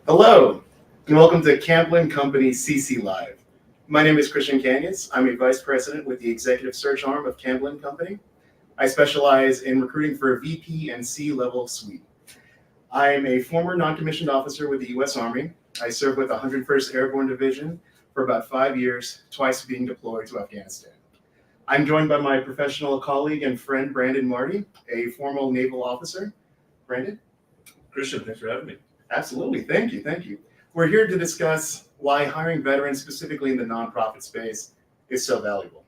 Hello, and welcome to Campbell & Company CC Live. My name is Christian Cañas. I'm a vice president with the executive search arm of Campbell & Company. I specialize in recruiting for a VP and C-level suite. I am a former non-commissioned officer with the U.S. Army. I served with the 101st Airborne Division for about 5 years, twice being deployed to Afghanistan. I'm joined by my professional colleague and friend, Branden Marty, a former Naval Officer. Branden? Christian, thanks for having me. Absolutely. Thank you. We're here to discuss why hiring veterans, specifically in the nonprofit space, is so valuable.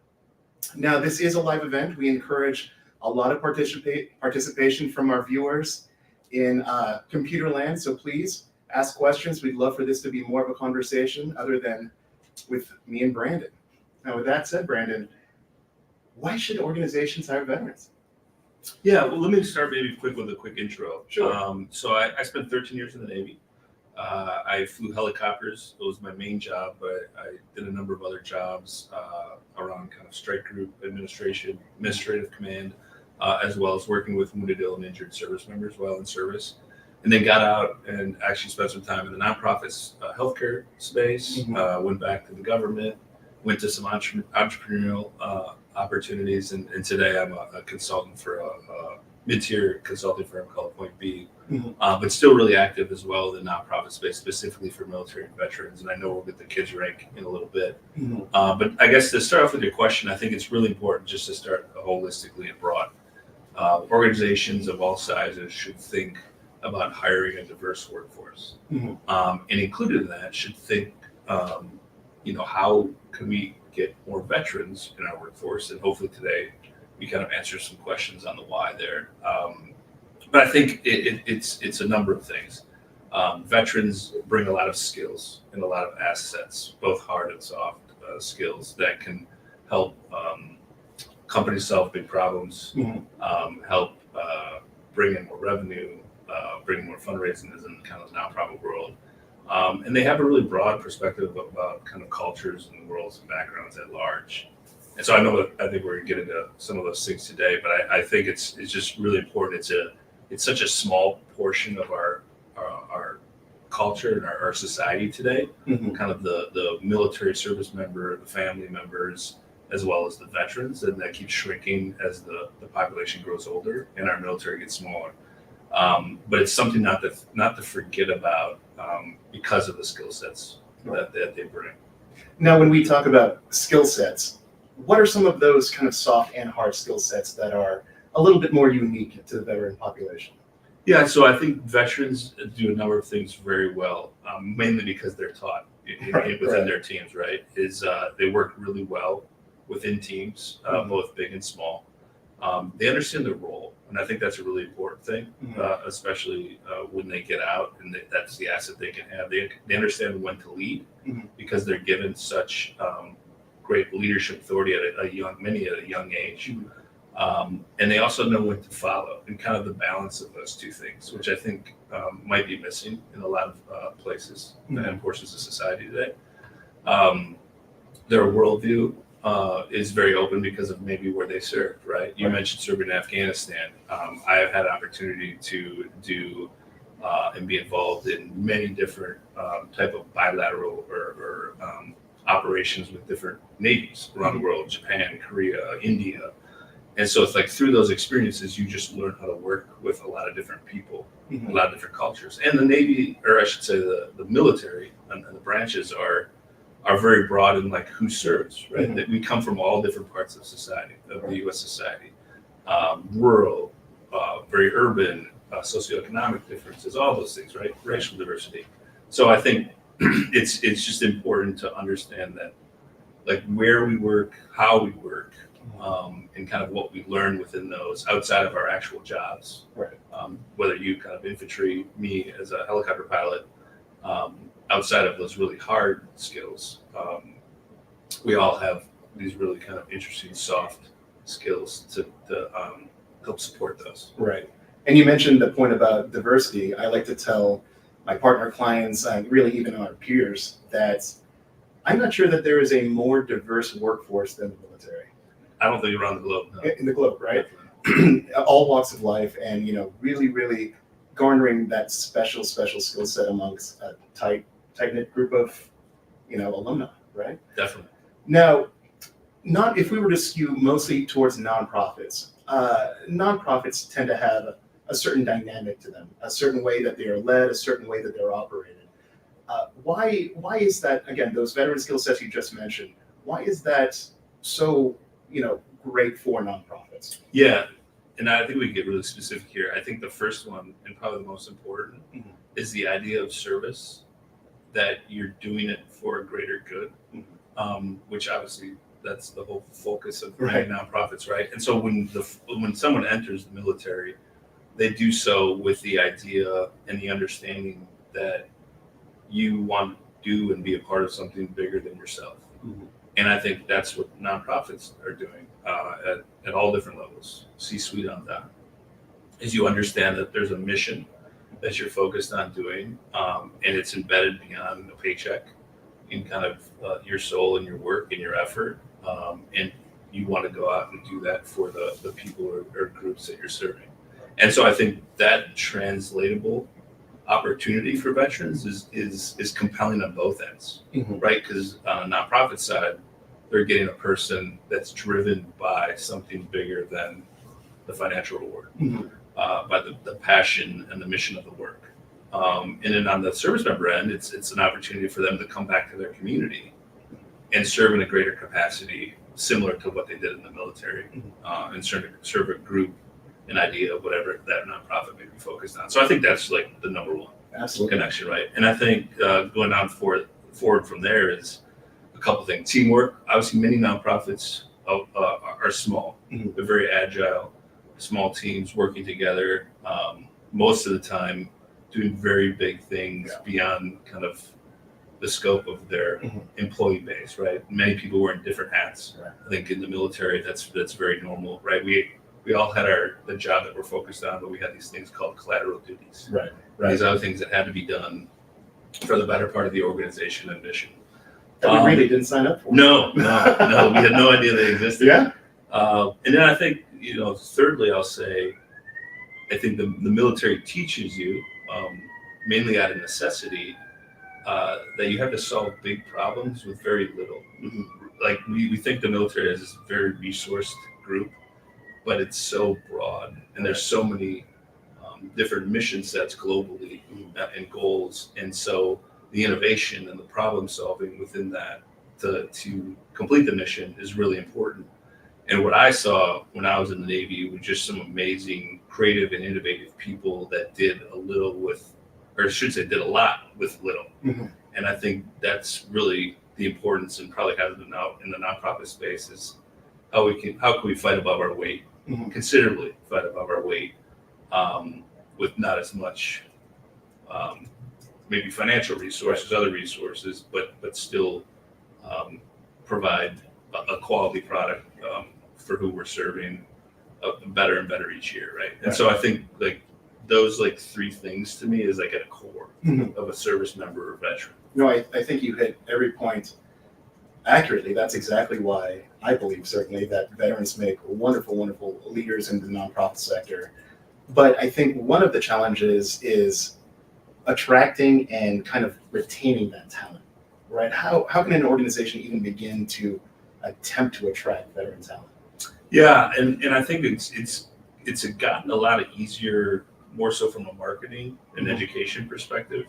Now, this is a live event. We encourage a lot of participation from our viewers in computer land, so please ask questions. We'd love for this to be more of a conversation other than with me and Branden. Now, with that said, Branden, why should organizations hire veterans? Yeah, well, let me start maybe with a quick intro. Sure. So I spent 13 years in the Navy. I flew helicopters. It was my main job, but I did a number of other jobs around kind of strike group administration, administrative command, as well as working with wounded, ill, and injured service members while in service. And then got out and actually spent some time in the nonprofits healthcare space, went back to the government, went to some entrepreneurial opportunities, and today I'm a consultant for a mid-tier consulting firm called Point B, but still really active as well in the nonprofit space, specifically for military and veterans. And I know we'll get the kids rank in a little bit. But I guess to start off with your question, I think it's really important just to start holistically and broad. Organizations of all sizes should think about hiring a diverse workforce, and included in that should think, how can we get more veterans in our workforce? And hopefully today we kind of answer some questions on the why there. But I think it's a number of things. Veterans bring a lot of skills and a lot of assets, both hard and soft skills that can help companies solve big problems, help bring in more revenue, bring more fundraising in kind of the nonprofit world. And they have a really broad perspective about kind of cultures and worlds and backgrounds at large. And so I think we're going to get into some of those things today, but I think it's just really important. It's such a small portion of our culture and our society today, kind of the military service member, the family members, as well as the veterans, and that keeps shrinking as the population grows older and our military gets smaller. But it's something not to forget about because of the skill sets that they bring. Now, when we talk about skill sets, what are some of those kind of soft and hard skill sets that are a little bit more unique to the veteran population? Yeah, so I think veterans do a number of things very well, mainly because they're taught within their teams, right? They work really well within teams, both big and small. They understand their role, and I think that's a really important thing, especially when they get out, and that's the asset they can have. They understand when to lead because they're given such great leadership authority at many at a young age, and they also know when to follow, and kind of the balance of those two things, which I think might be missing in a lot of places and portions of society today. Their worldview is very open because of maybe where they served, right? You mentioned serving in Afghanistan. I have had opportunity to do and be involved in many different type of bilateral or operations with different navies around the world, Japan, Korea, India. And so it's like through those experiences, you just learn how to work with a lot of different people, a lot of different cultures. And the Navy, or I should say the military and the branches are very broad in like who serves, right? That we come from all different parts of society, of the U.S. society, rural, very urban, socioeconomic differences, all those things, right? Racial diversity. So I think it's just important to understand that, like where we work, how we work, and kind of what we learn within those outside of our actual jobs. Right. Whether you kind of infantry, me as a helicopter pilot. Outside of those really hard skills, we all have these really kind of interesting soft skills to help support those. Right. And you mentioned the point about diversity. I like to tell my partner clients, and really even our peers, that I'm not sure that there is a more diverse workforce than the military. I don't think around the globe. No. In the globe, right? All walks of life, and really garnering that special skill set amongst a tight-knit group of, alumni, right? Definitely. Now, not if we were to skew mostly towards nonprofits. Nonprofits tend to have a certain dynamic to them, a certain way that they are led, a certain way that they're operated. Why is that? Again, those veteran skill sets you just mentioned. Why is that so great for nonprofits? Yeah, and I think we get really specific here. I think the first one, and probably the most important, is the idea of service, that you're doing it for a greater good, which obviously that's the whole focus of many nonprofits, right? And so when someone enters the military, they do so with the idea and the understanding that you want to do and be a part of something bigger than yourself. And I think that's what nonprofits are doing at all different levels, C-suite on that, is you understand that there's a mission that you're focused on doing, and it's embedded beyond a paycheck in kind of your soul and your work and your effort, and you want to go out and do that for the people or groups that you're serving. And so I think that translatable opportunity for veterans is compelling on both ends, right? Because on a nonprofit side, they're getting a person that's driven by something bigger than the financial reward, by the passion and the mission of the work. And then on the service member end, it's an opportunity for them to come back to their community and serve in a greater capacity, similar to what they did in the military, and serve a group, an idea of whatever that nonprofit may be focused on. So I think that's like the number one connection, right? And I think going on forward from there is a couple things. Teamwork. Obviously, many nonprofits are small. They're very agile, small teams working together. Most of the time, doing very big things beyond kind of the scope of their employee base, right? Many people wearing different hats. I think in the military, that's very normal, right? We all had the job that we're focused on, but we had these things called collateral duties. Right. These other things that had to be done for the better part of the organization and mission. That we really didn't sign up for. No. We had no idea they existed. Yeah. And then I think, thirdly, I'll say, I think the military teaches you, mainly out of necessity, that you have to solve big problems with very little. Like we think the military is this very resourced group, but it's so broad, and there's so many different mission sets globally and goals, and so the innovation and the problem solving within that to complete the mission is really important. And what I saw when I was in the Navy was just some amazing, creative, and innovative people that did a little with, or I should say, did a lot with little. And I think that's really the importance, and probably has been out in the nonprofit space, is how can we fight above our weight, considerably fight above our weight, with not as much maybe financial resources, other resources, but still provide a quality product for who we're serving, better and better each year, right? And so I think like those three things to me is like at a core of a service member or veteran. No, I think you hit every point accurately. That's exactly why I believe, certainly, that veterans make wonderful, wonderful leaders in the nonprofit sector. But I think one of the challenges is attracting and kind of retaining that talent, right? How can an organization even begin to attempt to attract veteran talent? Yeah, and I think it's gotten a lot easier, more so from a marketing and education perspective,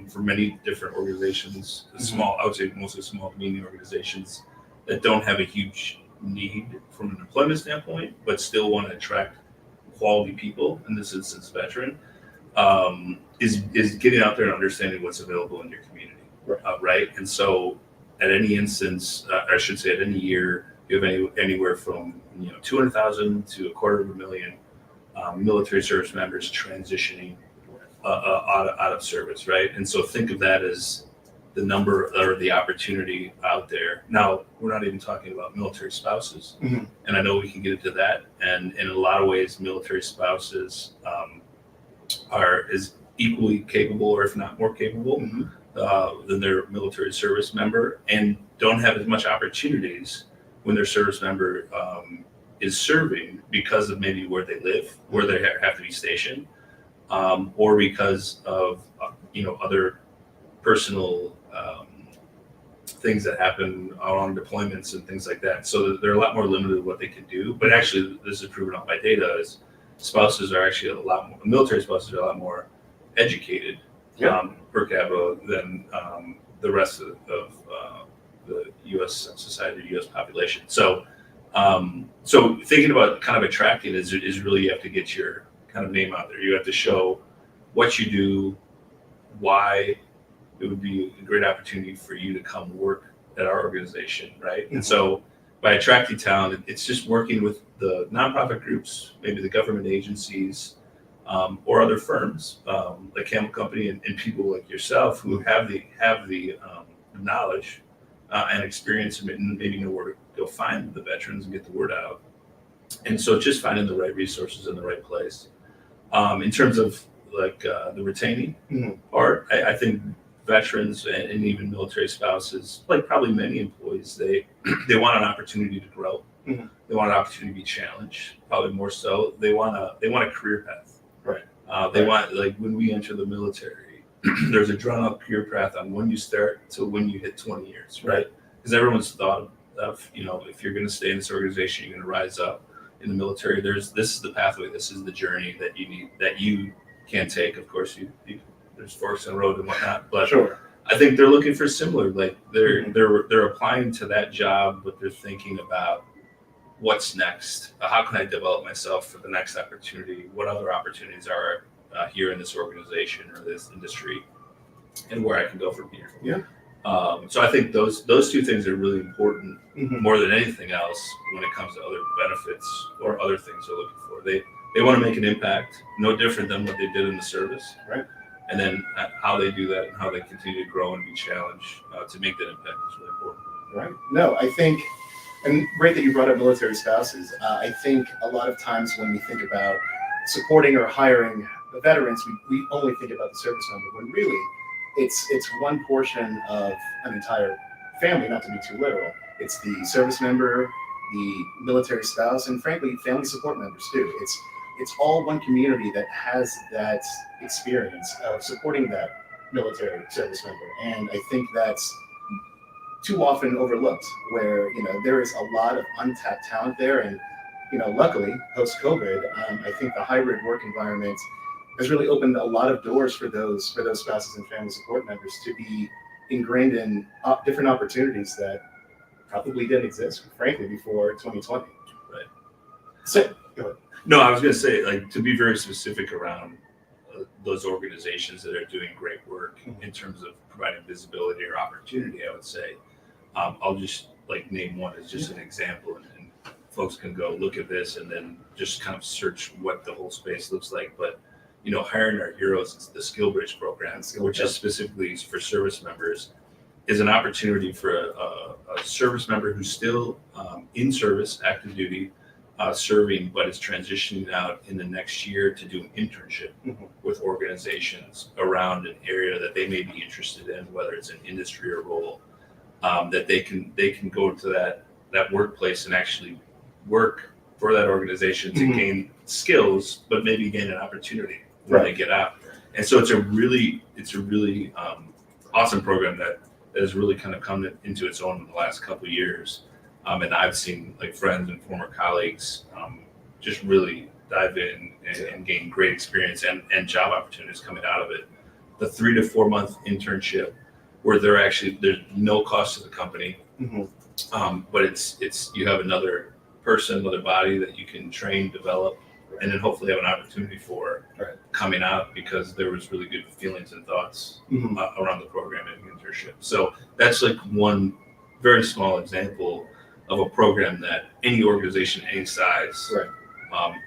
for many different organizations, small, I would say mostly small community organizations that don't have a huge need from an employment standpoint, but still want to attract quality people, in this instance veteran, is getting out there and understanding what's available in your community, right? And so at any instance, I should say at any year, you have anywhere from 200,000 to 250,000 military service members transitioning out of service, right? And so think of that as the number or the opportunity out there. Now, we're not even talking about military spouses, and I know we can get into that. And in a lot of ways, military spouses are as equally capable, or if not more capable, than their military service member, and don't have as much opportunities when their service member is serving because of maybe where they live, where they have to be stationed. or because of other personal things that happen on deployments and things like that. So they're a lot more limited in what they can do. But actually, this is proven out by data, is spouses are actually military spouses are a lot more educated per capita than the rest of the U.S. society, U.S. population. So thinking about kind of attracting is really, you have to get your kind of name out there. You have to show what you do, why it would be a great opportunity for you to come work at our organization, right? And so by attracting talent, it's just working with the nonprofit groups, maybe the government agencies, or other firms like Campbell Company and people like yourself who have the knowledge and experience, and maybe know where to go find the veterans and get the word out. And so just finding the right resources in the right place. In terms of like the retaining part, I think veterans and even military spouses, like probably many employees, they want an opportunity to grow. They want an opportunity to be challenged, probably more so. They want a career path. Right. They want, like when we enter the military, there's a drawn up career path on when you start to when you hit 20 years, right? Because everyone's thought of, if you're going to stay in this organization, you're going to rise up in the military. This is the pathway, this is the journey that you need, that you can take. Of course, there's forks in the road and whatnot, but Sure. I think they're looking for similar, like they're applying to that job, but they're thinking about what's next. How can I develop myself for the next opportunity? What other opportunities are here in this organization or this industry, and where I can go from here? Yeah. So I think those two things are really important more than anything else when it comes to other benefits or other things they're looking for. They want to make an impact, no different than what they did in the service. Right. And then how they do that and how they continue to grow and be challenged to make that impact is really important. Right. No, I think, and great that you brought up military spouses. I think a lot of times when we think about supporting or hiring the veterans, we only think about the service member, when really it's one portion of an entire family, not to be too literal. It's the service member, the military spouse, and frankly, family support members too. It's all one community that has that experience of supporting that military service member. And I think that's too often overlooked, where, there is a lot of untapped talent there. And, luckily, post-COVID, I think the hybrid work environment has really opened a lot of doors for those spouses and family support members to be ingrained in different opportunities that probably didn't exist, frankly, before 2020. Right. So, go ahead. No, I was going to say, like, to be very specific around those organizations that are doing great work in terms of providing visibility or opportunity, I would say, I'll just name one as just an example, and folks can go look at this and then just kind of search what the whole space looks like. But hiring our heroes, the Skill Bridge program, which is specifically for service members, is an opportunity for a service member who's still in service, active duty, serving, but is transitioning out in the next year to do an internship with organizations around an area that they may be interested in, whether it's an industry or role, that they can go to that workplace and actually work for that organization to gain skills, but maybe gain an opportunity when they get out. And so it's a really awesome program that has really kind of come into its own in the last couple of years. And I've seen friends and former colleagues just really dive in and gain great experience and job opportunities coming out of it. The 3 to 4 month internship, where there's no cost to the company, but it's you have another person, another body that you can train, develop, and then hopefully have an opportunity for coming out, because there was really good feelings and thoughts around the program and internship. So that's one very small example of a program that any organization, any size,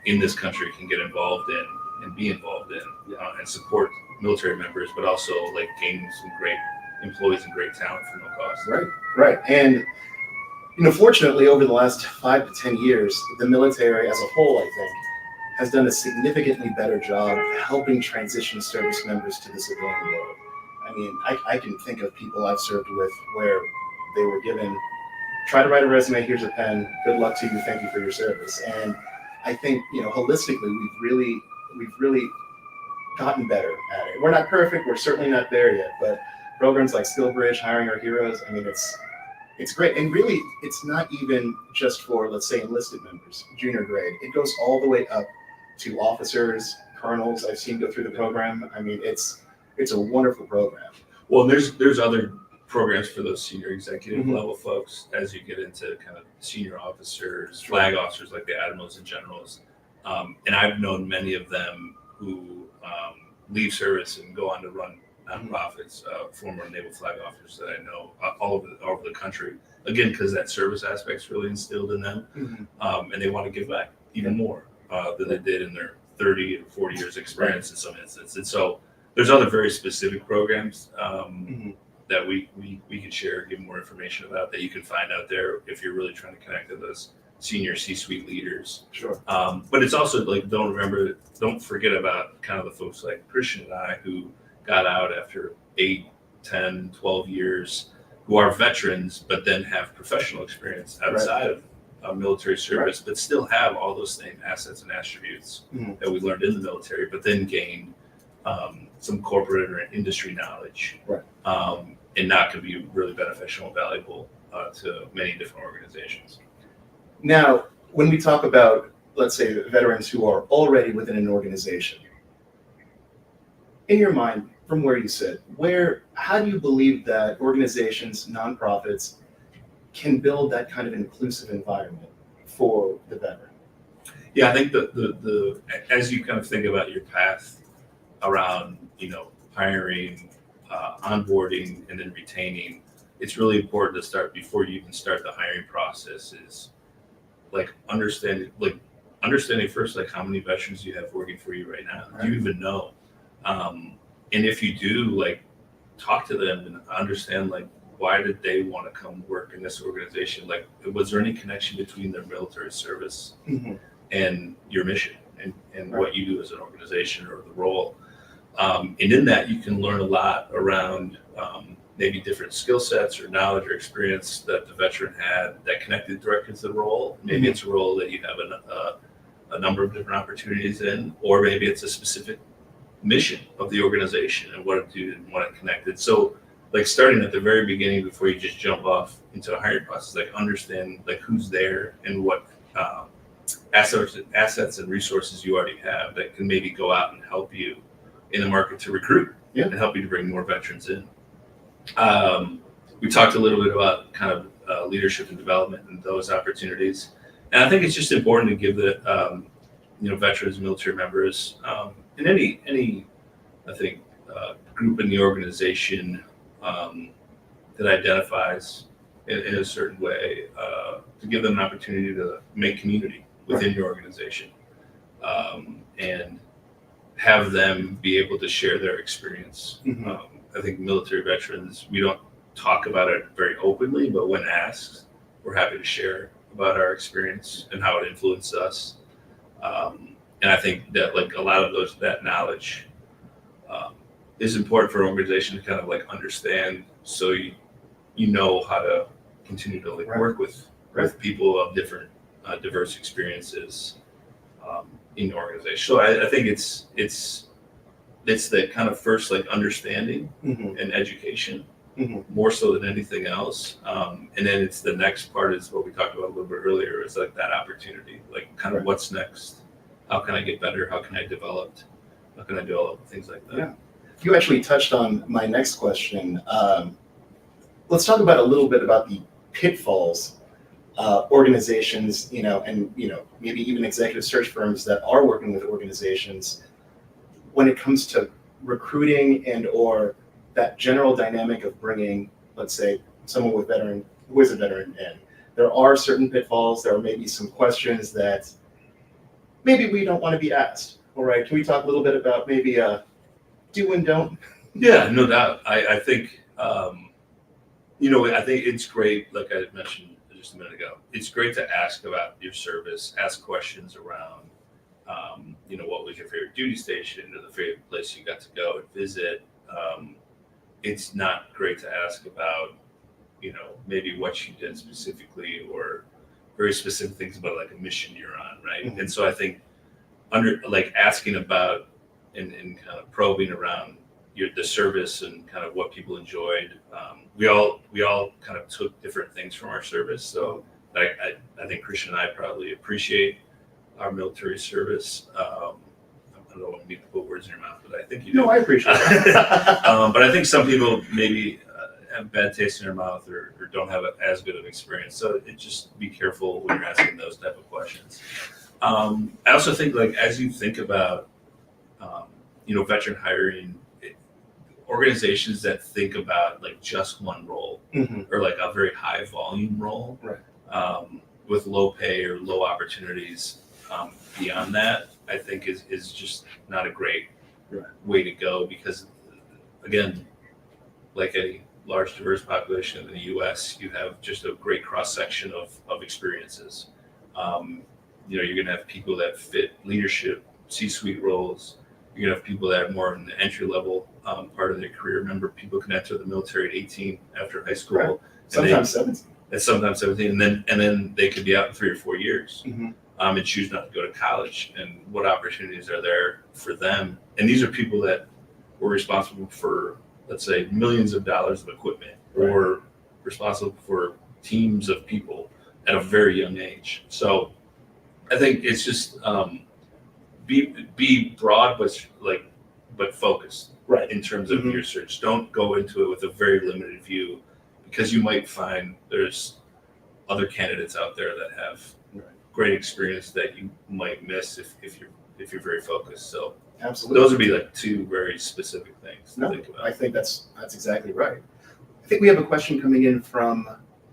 in this country can get involved in and be involved in, and support military members, but also gain some great employees and great talent for no cost. Right. And fortunately, over the last 5 to 10 years, the military as a whole, I think, has done a significantly better job helping transition service members to the civilian world. I mean, I can think of people I've served with where they were given, try to write a resume, here's a pen, good luck to you, thank you for your service. And I think, holistically, we've really gotten better at it. We're not perfect. We're certainly not there yet, but programs like Skill Bridge, Hiring Our Heroes, I mean, it's great. And really, it's not even just for, let's say, enlisted members, junior grade. It goes all the way up to officers, colonels. I've seen go through the program. I mean, it's a wonderful program. Well, there's other programs for those senior executive level folks as you get into kind of senior officers, flag officers like the admirals and generals. And I've known many of them who leave service and go on to run nonprofits, former naval flag officers that I know all over the country. Again, because that service aspect's really instilled in them, and they want to give back even more than they did in their 30 and 40 years experience in some instances. And so there's other very specific programs that we can share, give more information about, that you can find out there if you're really trying to connect to those senior C-suite leaders. Sure. But it's also like, don't forget about kind of the folks like Christian and I who got out after 8, 10, 12 years, who are veterans, but then have professional experience outside of military service, but still have all those same assets and attributes that we learned in the military, but then gained some corporate or industry knowledge, and that could be really beneficial and valuable to many different organizations. Now, when we talk about, let's say, veterans who are already within an organization, in your mind, from where you sit, how do you believe that organizations, nonprofits, can build that kind of inclusive environment for the veteran? Yeah, I think the as you kind of think about your path around, hiring, onboarding, and then retaining, it's really important to start before you even start the hiring process. Is like understanding first, like how many veterans you have working for you right now. Do you even know? And if you do, like, talk to them and understand, like, why did they want to come work in this organization? Like, was there any connection between their military service and your mission and what you do as an organization or the role? And in that, you can learn a lot around maybe different skill sets or knowledge or experience that the veteran had that connected directly to the role. Maybe it's a role that you have a number of different opportunities in, or maybe it's a specific mission of the organization and what it do and what it connected. So, like, starting at the very beginning before you just jump off into a hiring process, like, understand like who's there and what assets and resources you already have that can maybe go out and help you in the market to recruit and help you to bring more veterans in. We talked a little bit about kind of leadership and development and those opportunities, and I think it's just important to give the veterans, military members, and any I think group in the organization that identifies in a certain way, to give them an opportunity to make community within your organization, and have them be able to share their experience. I think military veterans, we don't talk about it very openly, but when asked, we're happy to share about our experience and how it influenced us. And I think that, like, a lot of that knowledge is important for an organization to kind of like understand, so you know how to continue to work with people of different diverse experiences in the organization. So I think it's the kind of first, like, understanding and education, more so than anything else. And then it's the next part is what we talked about a little bit earlier, is like that opportunity, like kind of what's next. How can I get better? How can I develop? How can I develop things like that? Yeah. You actually touched on my next question. Let's talk about a little bit about the pitfalls organizations, and maybe even executive search firms that are working with organizations when it comes to recruiting and or that general dynamic of bringing, let's say, someone who is a veteran in. There are certain pitfalls. There are maybe some questions that maybe we don't want to be asked. All right, can we talk a little bit about maybe do and don't? Yeah, no doubt. I think, I think it's great, like I mentioned just a minute ago, it's great to ask about your service, ask questions around, what was your favorite duty station or the favorite place you got to go and visit. It's not great to ask about, maybe what you did specifically or very specific things about like a mission you're on, right? And so I think asking about and kind of probing around the service and kind of what people enjoyed. We all kind of took different things from our service. So I think Christian and I probably appreciate our military service. I don't want me to put words in your mouth, but I think you do. No, I appreciate it. But I think some people maybe have bad taste in their mouth or don't have as good of experience. So just be careful when you're asking those type of questions. I also think, like, as you think about, veteran hiring, organizations that think about like just one role or like a very high volume role, right. With low pay or low opportunities beyond that, I think is just not a great way to go, because again, like a large diverse population in the U.S., you have just a great cross section of experiences. You're going to have people that fit leadership, C-suite roles. You're going to have people that are more in the entry level part of their career. Remember, people can enter the military at 18 after high school. Right. Sometimes 17. And sometimes 17, and then they could be out in 3 or 4 years and choose not to go to college. And what opportunities are there for them? And these are people that were responsible for, let's say, millions of dollars of equipment, or responsible for teams of people at a very young age. So I think it's just be broad, but focused in terms of your search. Don't go into it with a very limited view, because you might find there's other candidates out there that have great experience that you might miss if you're very focused. So absolutely, those would be like 2 very specific things to think about. I think that's exactly right. I think we have a question coming in from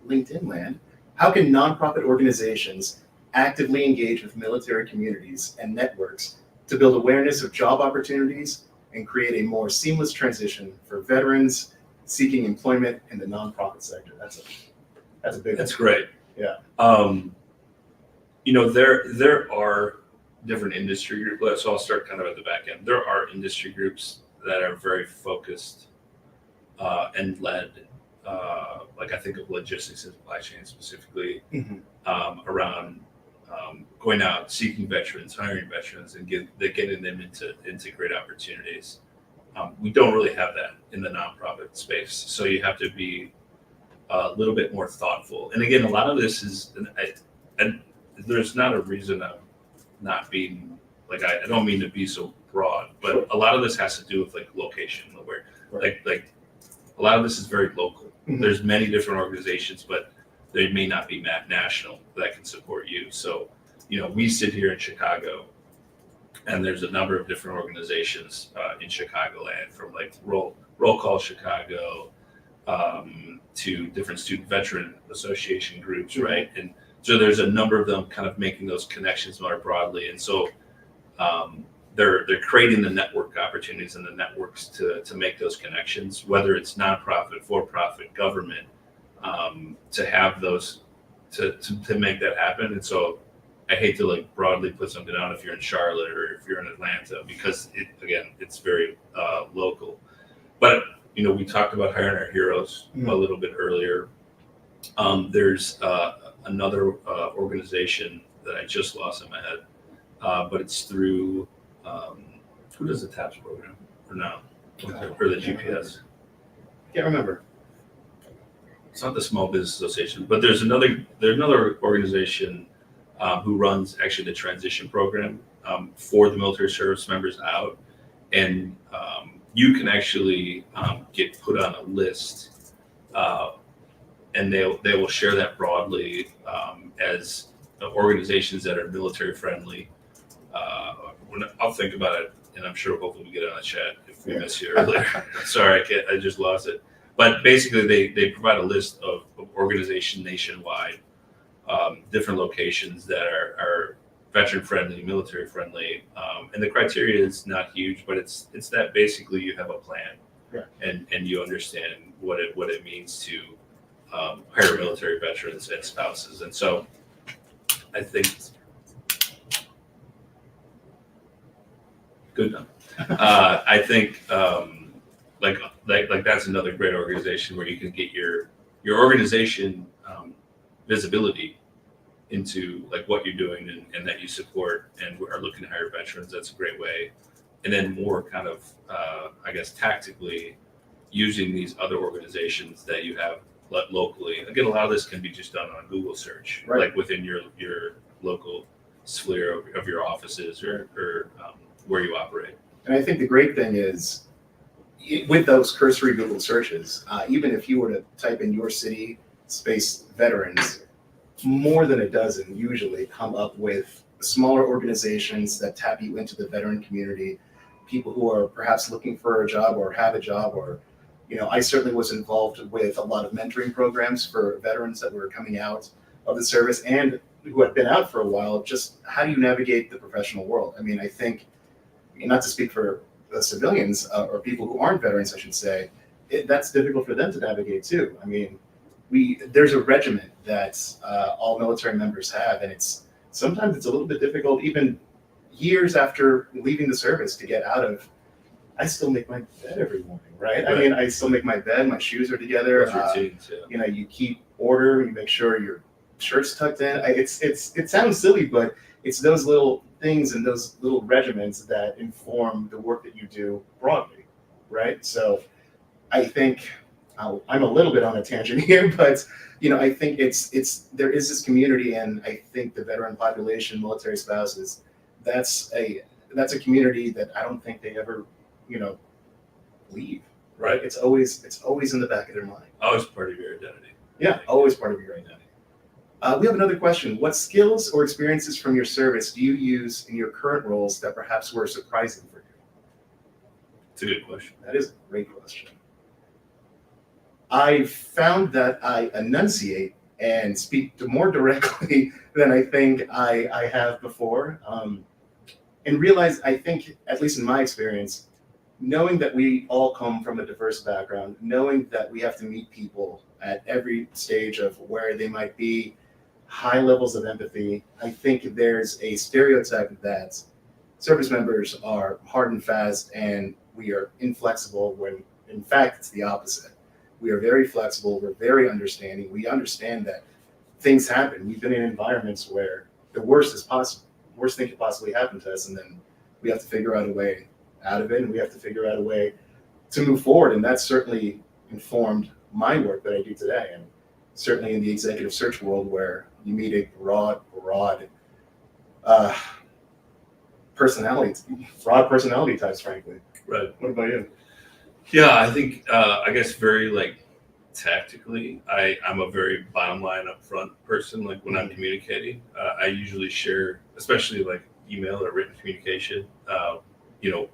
LinkedIn land. How can nonprofit organizations actively engage with military communities and networks to build awareness of job opportunities and create a more seamless transition for veterans seeking employment in the nonprofit sector? That's a big That's one. great. Yeah. There are different industry groups. So I'll start kind of at the back end. There are industry groups that are very focused and led, like I think of logistics and supply chain specifically, around going out, seeking veterans, hiring veterans, and getting them into great opportunities. We don't really have that in the nonprofit space, so you have to be a little bit more thoughtful. And again, a lot of this is, and there's not a reason I'm not being like, I don't mean to be so broad, but a lot of this has to do with like location, where like a lot of this is very local. There's many different organizations, but they may not be national that can support you. So, we sit here in Chicago, and there's a number of different organizations in Chicagoland, from like Roll Call Chicago to different student veteran association groups, right? And so there's a number of them kind of making those connections more broadly. And so they're creating the network opportunities and the networks to make those connections, whether it's nonprofit, for-profit, government, to have those to make that happen. And so I hate to like broadly put something out if you're in Charlotte or if you're in Atlanta, because it's very local. But we talked about hiring our heroes a little bit earlier. There's another organization that I just lost in my head, but it's through who does the TAPS program or no, or the GPS? Can't remember. It's not the Small Business Association, but there's another organization who runs actually the transition program for the military service members out, and you can actually get put on a list, and they will share that broadly as organizations that are military friendly. I'll think about it, and I'm sure hopefully we get on the chat if we miss you earlier. Sorry, I just lost it. But basically, they provide a list of organizations nationwide, different locations that are veteran friendly, military friendly, and the criteria is not huge, but it's that basically you have a plan, and you understand what it means to hire military veterans and spouses. And so I think good enough. I think like that's another great organization where you can get your organization visibility into like what you're doing and that you support and are looking to hire veterans. That's a great way and then more kind of, I guess, tactically using these other organizations that you have locally. Again, a lot of this can be just done on Google search, Right. like within your local sphere of your offices or where you operate. And I think the great thing is, with those cursory Google searches, even if you were to type in your city space veterans, more than a dozen usually come up with smaller organizations that tap you into the veteran community, people who are perhaps looking for a job or have a job, or, I certainly was involved with a lot of mentoring programs for veterans that were coming out of the service and who had been out for a while. Just how do you navigate the professional world? I mean, I think, not to speak for the civilians or people who aren't veterans, I should say, that's difficult for them to navigate too. I mean, there's a regiment that all military members have, and sometimes it's a little bit difficult, even years after leaving the service, to get out of. I still make my bed every morning, right? I mean, I still make my bed. My shoes are together. Routines, yeah. You keep order. You make sure your shirt's tucked in. It sounds silly, but it's those little things and those little regiments that inform the work that you do broadly, right? So I think I'm a little bit on a tangent here, but I think there is this community, and I think the veteran population, military spouses, that's a community that I don't think they ever leave, right? It's always in the back of their mind. Always part of your identity. Yeah, always part of your identity. We have another question. What skills or experiences from your service do you use in your current roles that perhaps were surprising for you? It's a good question. That is a great question. I found that I enunciate and speak more directly than I think I have before. And realize, I think, at least in my experience, knowing that we all come from a diverse background, knowing that we have to meet people at every stage of where they might be, high levels of empathy. I think there's a stereotype that service members are hard and fast and we are inflexible, when in fact it's the opposite. We are very flexible, we're very understanding, we understand that things happen. We've been in environments where the worst thing could possibly happen to us, and then we have to figure out a way out of it, and we have to figure out a way to move forward. And that's certainly informed my work that I do today, and certainly in the executive search world, where you meet a broad personality types, frankly. Right. What about you? Yeah, I think I guess very tactically, I'm a very bottom line upfront person. Like when I'm communicating, I usually share, especially like email or written communication,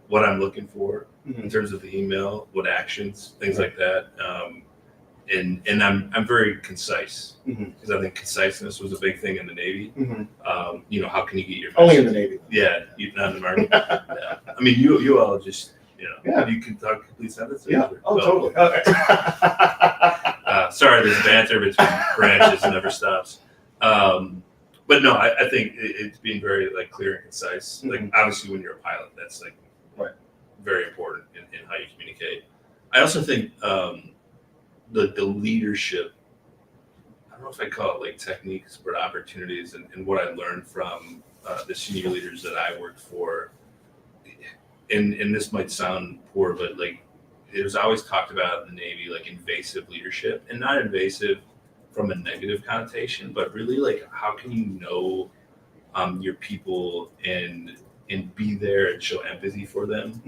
what I'm looking for in terms of the email, what actions, things like that. And I'm very concise, because I think conciseness was a big thing in the Navy. How can you get your message? Only in the Navy. Yeah, not in the Marine. Yeah. I mean, you all just you can talk complete sentences. Yeah. Totally. Okay. Sorry, there's banter between branches and never stops. But no, I think it's being very clear and concise. Like obviously, when you're a pilot, that's very important in how you communicate. I also think the leadership, I don't know if I call it techniques, but opportunities, and what I learned from the senior leaders that I worked for. And this might sound poor, but it was always talked about in the Navy, invasive leadership, and not invasive from a negative connotation, but really how can you know your people and be there and show empathy for them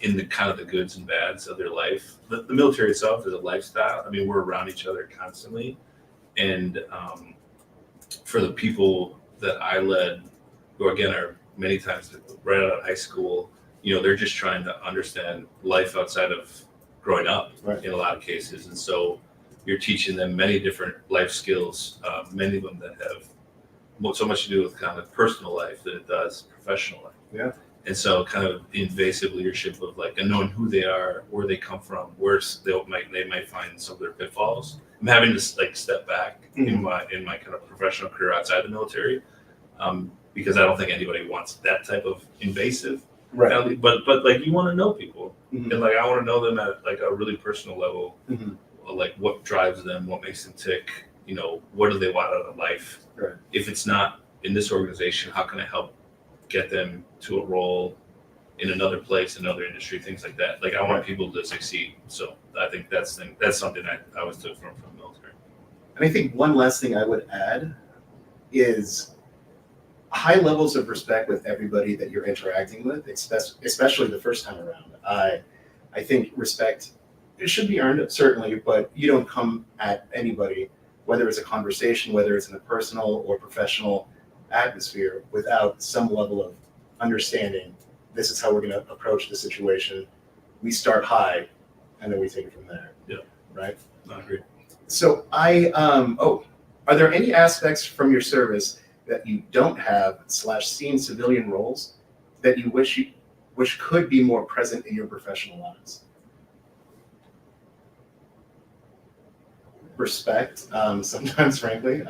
in the kind of the goods and bads of their life. The military itself is a lifestyle. I mean, we're around each other constantly, and for the people that I led, who again are many times right out of high school, they're just trying to understand life outside of growing up in a lot of cases. And so you're teaching them many different life skills, many of them that have so much to do with kind of personal life than it does professional life. Yeah. And so kind of the invasive leadership of and knowing who they are, where they come from, where they might find some of their pitfalls. I'm having to step back in my kind of professional career outside the military, because I don't think anybody wants that type of invasive. Right. But you want to know people, and I want to know them at a really personal level, what drives them, what makes them tick, what do they want out of life? Right. If it's not in this organization, how can I help get them to a role in another place, another industry, things like that. Like I want people to succeed. So I think that's something I always took from the military. And I think one last thing I would add is high levels of respect with everybody that you're interacting with, especially the first time around. I think respect, it should be earned, certainly, but you don't come at anybody, whether it's a conversation, whether it's in a personal or professional atmosphere, without some level of understanding. This is how we're going to approach the situation. We start high, and then we take it from there. Yeah. Right? I agree. So are there any aspects from your service that you don't have / see in civilian roles that you wish could be more present in your professional lives? Respect, sometimes, frankly,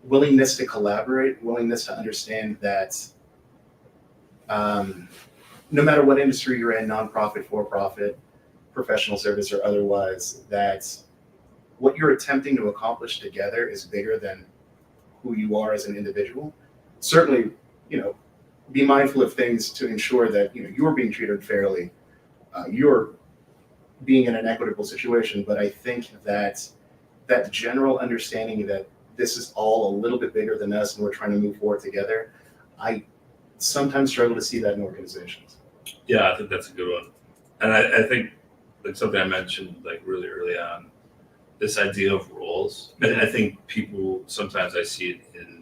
willingness to collaborate, willingness to understand that no matter what industry you're in, nonprofit, for-profit, professional service, or otherwise, that what you're attempting to accomplish together is bigger than who you are as an individual. Certainly, be mindful of things to ensure that you're being treated fairly, you're being in an equitable situation. But I think that general understanding that this is all a little bit bigger than us and we're trying to move forward together, I sometimes struggle to see that in organizations. Yeah, I think that's a good one. And I think like something I mentioned like really early on, this idea of roles. And I think people, sometimes I see it in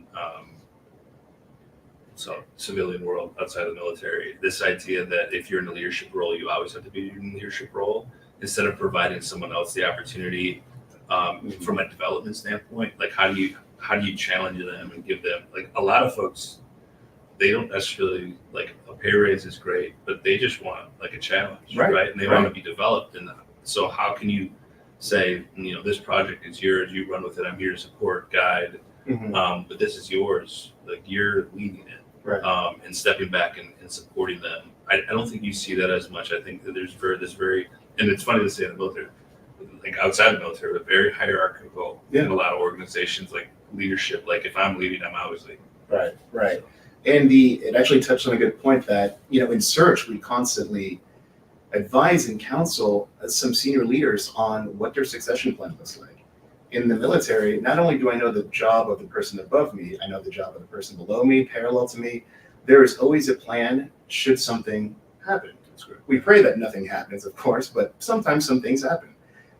civilian world outside of the military, this idea that if you're in a leadership role, you always have to be in a leadership role, instead of providing someone else the opportunity from a development standpoint. Like how do you challenge them and give them, like a lot of folks, they don't necessarily, like a pay raise is great, but they just want like a challenge, right? And they want to be developed in that. So how can you say, this project is yours, you run with it, I'm here to support, guide, but this is yours, like you're leading it, right? And stepping back and supporting them. I don't think you see that as much. I think that there's and it's funny to say in the military, like outside the military, but very hierarchical in a lot of organizations, like leadership. Like if I'm leading, I'm always leading. Right. And it actually touched on a good point that, in search, we constantly advise and counsel some senior leaders on what their succession plan looks like. In the military, not only do I know the job of the person above me, I know the job of the person below me, parallel to me. There is always a plan should something happen. We pray that nothing happens, of course, but sometimes some things happen.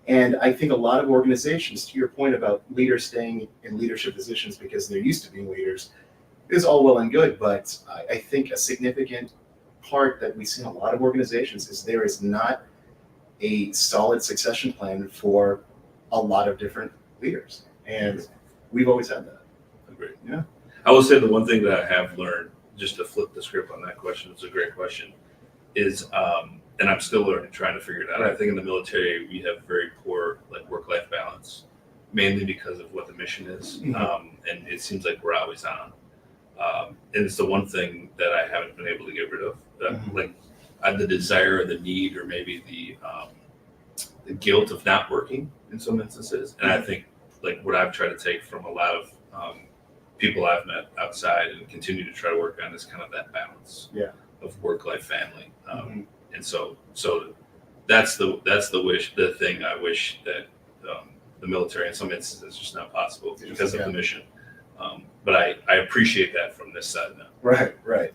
And I think a lot of organizations, to your point about leaders staying in leadership positions because they're used to being leaders, is all well and good, but I think a significant part that we see in a lot of organizations is there is not a solid succession plan for a lot of different leaders. And we've always had that. Agreed. Yeah. I will say the one thing that I have learned, just to flip the script on that question, it's a great question, is, and I'm still learning, trying to figure it out. Right. I think in the military, we have very poor work-life balance, mainly because of what the mission is. And it seems like we're always on. And it's the one thing that I haven't been able to get rid of. Like the desire or the need, or maybe the guilt of not working in some instances. And I think like what I've tried to take from a lot of people I've met outside and continue to try to work on is kind of that balance of work-life, family. And so that's the thing I wish that the military in some instances is just not possible because of the mission. But I appreciate that from this side now. Right.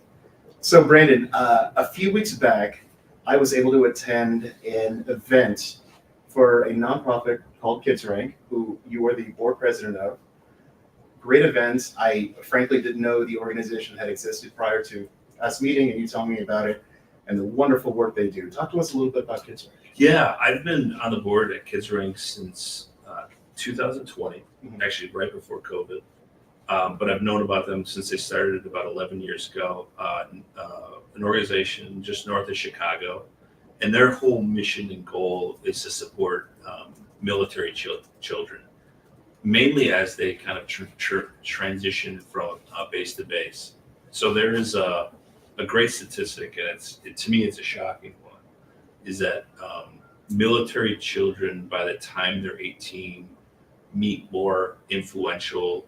So Branden, a few weeks back, I was able to attend an event for a nonprofit called Kids Rank, who you are the board president of. Great event. I frankly didn't know the organization had existed prior to us meeting and you telling me about it and the wonderful work they do. Talk to us a little bit about Kids Rank. Yeah, I've been on the board at Kids Rank since 2020, actually right before COVID. But I've known about them since they started about 11 years ago. An organization just north of Chicago, and their whole mission and goal is to support military children, mainly as they kind of transition from base to base. So there is a great statistic, and to me it's a shocking one, is that military children, by the time they're 18, meet more influential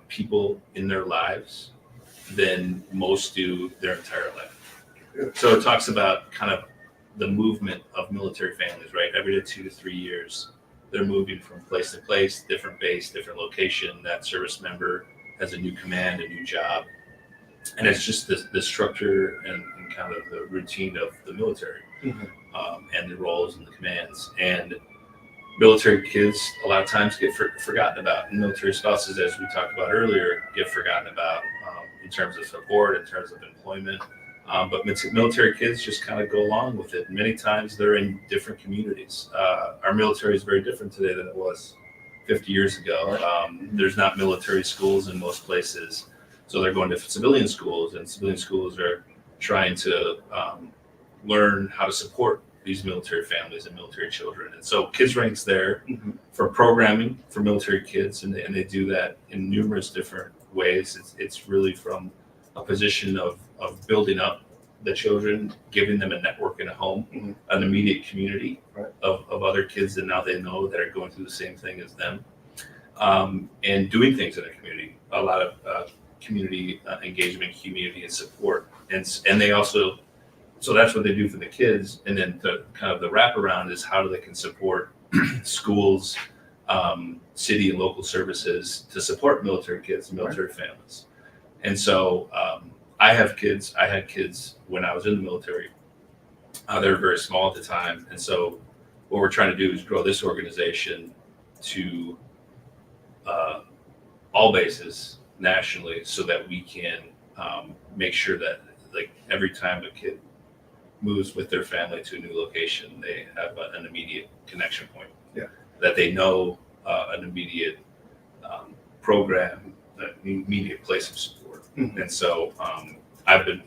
people in their lives than most do their entire life. So it talks about kind of the movement of military families, right? Every 2 to 3 years, they're moving from place to place, different base, different location. That service member has a new command, a new job. And it's just the structure and kind of the routine of the military, and the roles and the commands. And military kids a lot of times get forgotten about. And military spouses, as we talked about earlier, get forgotten about in terms of support, in terms of employment. But military kids just kind of go along with it. Many times they're in different communities. Our military is very different today than it was 50 years ago. There's not military schools in most places. So they're going to civilian schools, and civilian schools are trying to learn how to support these military families and military children. And so Kids Rank's there for programming for military kids, and they do that in numerous different ways. It's really from a position of building up the children, giving them a network in a home, an immediate community of other kids that now they know that are going through the same thing as them, and doing things in a community. A lot of community engagement, community and support, and they also, so that's what they do for the kids. And then the kind of the wraparound is how they can support schools, city and local services to support military kids and military families. And so I had kids when I was in the military. They were very small at the time, and so what we're trying to do is grow this organization to all bases nationally, so that we can make sure that, like, every time a kid moves with their family to a new location, they have an immediate connection point. That they know an immediate program, an immediate place of support. And so I've been,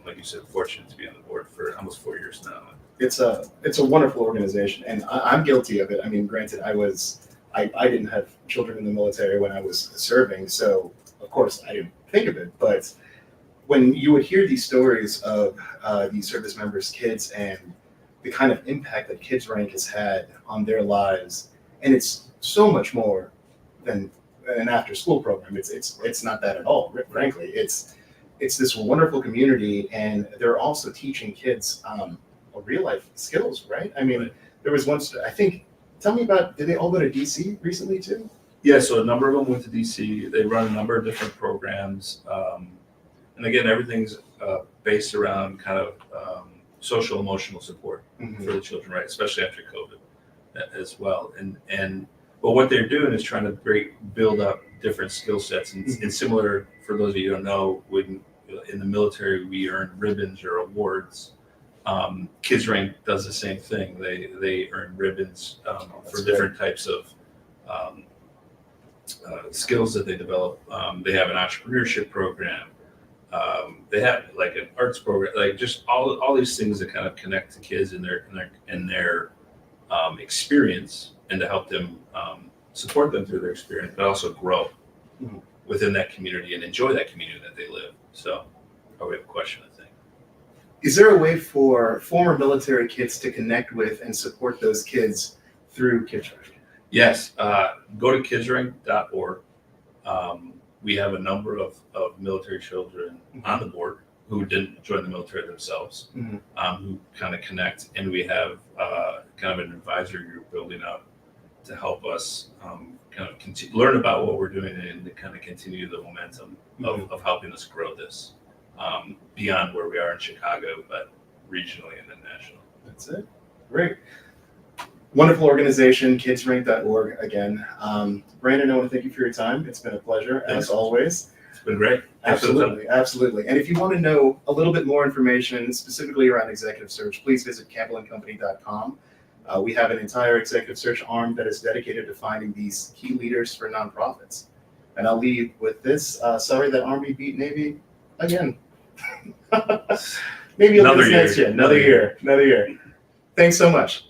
like you said, fortunate to be on the board for almost 4 years now. It's a wonderful organization, and I'm guilty of it. I mean, granted, I didn't have children in the military when I was serving, so of course I didn't think of it. But when you would hear these stories of these service members' kids and the kind of impact that Kids Rank has had on their lives, and it's so much more than an after-school program. It's not that at all. Frankly, it's this wonderful community, and they're also teaching kids real life skills, right? I mean, there was once, I think. Tell me about, did they all go to DC recently too? Yeah, so a number of them went to DC. They run a number of different programs. And again, everything's based around kind of social emotional support for the children, right? Especially after COVID as well. But what they're doing is trying to build up different skill sets. And similar, for those of you who don't know, when in the military we earn ribbons or awards. Kids Rank does the same thing. They earn ribbons for different types of skills that they develop. They have an entrepreneurship program. They have like an arts program, like just all these things that kind of connect to kids in their experience, and to help them support them through their experience, but also grow within that community and enjoy that community that they live. So, we have a question, I think. Is there a way for former military kids to connect with and support those kids through Kids Rank? Yes, go to kidsrank.org. We have a number of military children on the board who didn't join the military themselves, who kind of connect, and we have kind of an advisory group building up to help us kind of learn about what we're doing and to kind of continue the momentum of helping us grow this beyond where we are in Chicago, but regionally and then national. That's it. Great. Wonderful organization, kidsrank.org again. Branden, I want to thank you for your time. It's been a pleasure, as always. It's been great. Absolutely, absolutely. And if you want to know a little bit more information specifically around executive search, please visit campbellandcompany.com. We have an entire executive search arm that is dedicated to finding these key leaders for nonprofits. And I'll leave with this. Sorry that Army beat Navy again. Maybe Another year. Another year. Thanks so much.